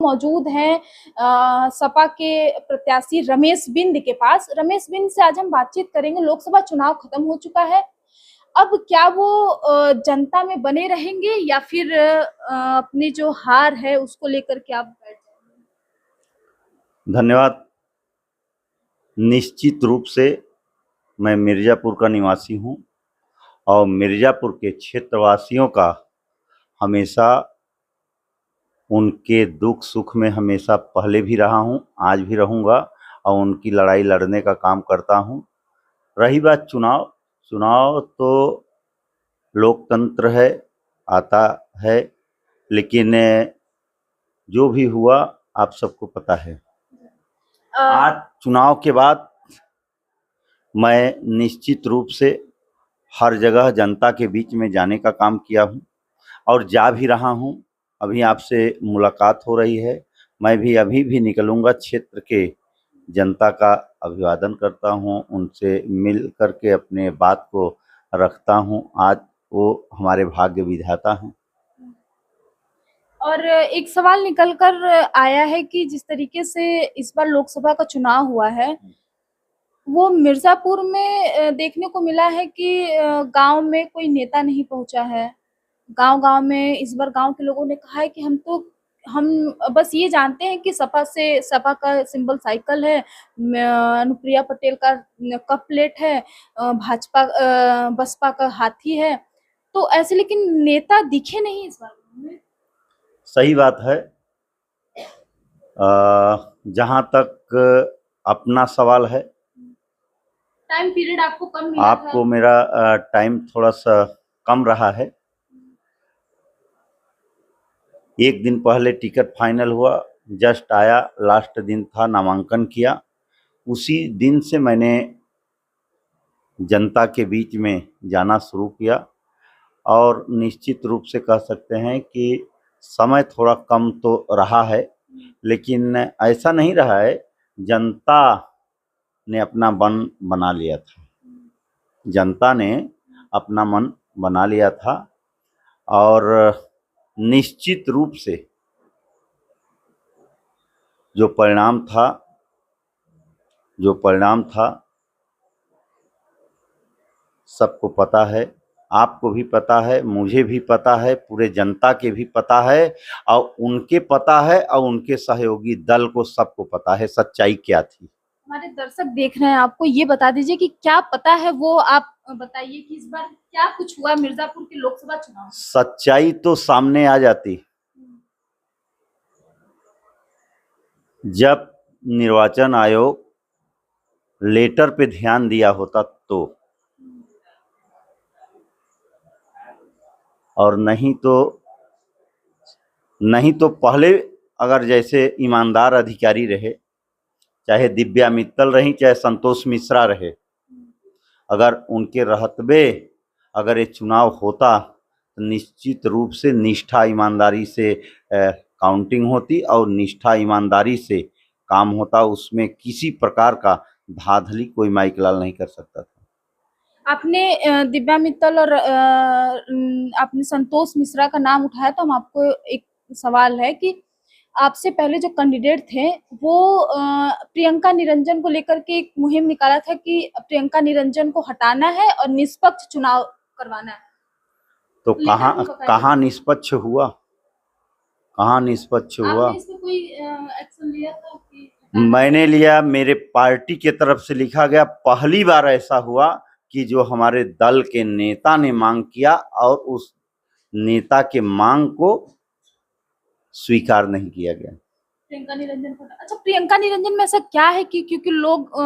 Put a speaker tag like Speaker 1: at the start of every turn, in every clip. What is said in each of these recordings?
Speaker 1: मौजूद हैं सपा के प्रत्याशी रमेश बिंद के पास। रमेश बिंद से आज हम बातचीत करेंगे। लोकसभा चुनाव खत्म हो चुका है, अब क्या वो जनता में बने रहेंगे या फिर अपनी जो हार है उसको लेकर के आप बैठ जाएंगे?
Speaker 2: धन्यवाद। निश्चित रूप से मैं मिर्ज़ापुर का निवासी हूं और मिर्ज़ापुर के क्षेत्रवासियों का हमेशा उनके दुख सुख में हमेशा पहले भी रहा हूं, आज भी रहूंगा और उनकी लड़ाई लड़ने का काम करता हूं। रही बात चुनाव तो लोकतंत्र है, आता है, लेकिन जो भी हुआ आप सबको पता है। आज चुनाव के बाद मैं निश्चित रूप से हर जगह जनता के बीच में जाने का काम किया हूं और जा भी रहा हूं। अभी आपसे मुलाकात हो रही है, मैं भी अभी भी निकलूंगा, क्षेत्र के जनता का अभिवादन करता हूं, उनसे मिल करके अपने बात को रखता हूं। आज वो हमारे भाग्य विधाता हैं।
Speaker 1: और एक सवाल निकल कर आया है कि जिस तरीके से इस बार लोकसभा का चुनाव हुआ है, वो मिर्जापुर में देखने को मिला है कि गांव में कोई नेता नहीं पहुंचा है। गांव-गांव में इस बार गांव के लोगों ने कहा है कि हम बस ये जानते हैं कि सपा का सिंबल साइकिल है, अनुप्रिया पटेल का कप प्लेट है, बसपा का हाथी है। तो ऐसे लेकिन नेता दिखे नहीं इस बार में।
Speaker 2: सही बात है। जहाँ तक अपना सवाल है,
Speaker 1: टाइम पीरियड आपको कम मिला था?
Speaker 2: आपको मेरा टाइम थोड़ा सा कम रहा है। एक दिन पहले टिकट फाइनल हुआ, जस्ट आया, लास्ट दिन था, नामांकन किया। उसी दिन से मैंने जनता के बीच में जाना शुरू किया और निश्चित रूप से कह सकते हैं कि समय थोड़ा कम तो रहा है, लेकिन ऐसा नहीं रहा है। जनता ने अपना मन बना लिया था, जनता ने अपना मन बना लिया था और निश्चित रूप से जो परिणाम था सबको पता है, आपको भी पता है, मुझे भी पता है, पूरे जनता के भी पता है और उनके पता है और उनके सहयोगी दल को सबको पता है सच्चाई क्या थी।
Speaker 1: हमारे दर्शक देख रहे हैं, आपको ये बता दीजिए कि क्या पता है, वो आप बताइए कि इस बार क्या कुछ हुआ मिर्जापुर के लोकसभा चुनाव?
Speaker 2: सच्चाई तो सामने आ जाती जब निर्वाचन आयोग लेटर पे ध्यान दिया होता तो, और नहीं तो पहले अगर जैसे ईमानदार अधिकारी रहे, चाहे दिव्या मित्तल रही, चाहे संतोष मिश्रा रहे, अगर उनके रहतबे अगर ये चुनाव होता तो निश्चित रूप से निष्ठा ईमानदारी से काउंटिंग होती और निष्ठा ईमानदारी से काम होता। उसमें किसी प्रकार का धांधली कोई माइकलाल नहीं कर सकता था।
Speaker 1: आपने दिव्या मित्तल और आपने संतोष मिश्रा का नाम उठाया, तो हम आपको एक सवाल है कि आपसे पहले जो कैंडिडेट थे वो प्रियंका निरंजन को लेकर के एक मुहिम निकाला था कि प्रियंका निरंजन को हटाना है और निष्पक्ष चुनाव करवाना है।
Speaker 2: तो कहाँ निष्पक्ष हुआ? कहाँ निष्पक्ष हुआ?
Speaker 1: आपने इसमें कोई एक्शन लिया था कि?
Speaker 2: मैंने लिया, मेरे पार्टी के तरफ से लिखा गया। पहली बार ऐसा हुआ कि जो हमारे दल के नेता ने मांग किया और उस नेता के मांग को स्वीकार नहीं किया गया।
Speaker 1: प्रियंका निरंजन को, अच्छा, प्रियंका निरंजन में ऐसा क्या है कि क्योंकि लोग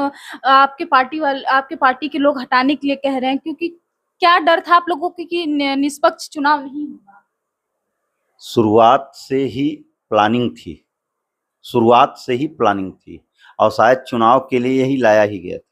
Speaker 1: आपके पार्टी के लोग हटाने के लिए कह रहे हैं, क्योंकि क्या डर था आप लोगों को कि निष्पक्ष चुनाव नहीं होगा?
Speaker 2: शुरुआत से ही प्लानिंग थी और शायद चुनाव के लिए ही लाया ही गया था।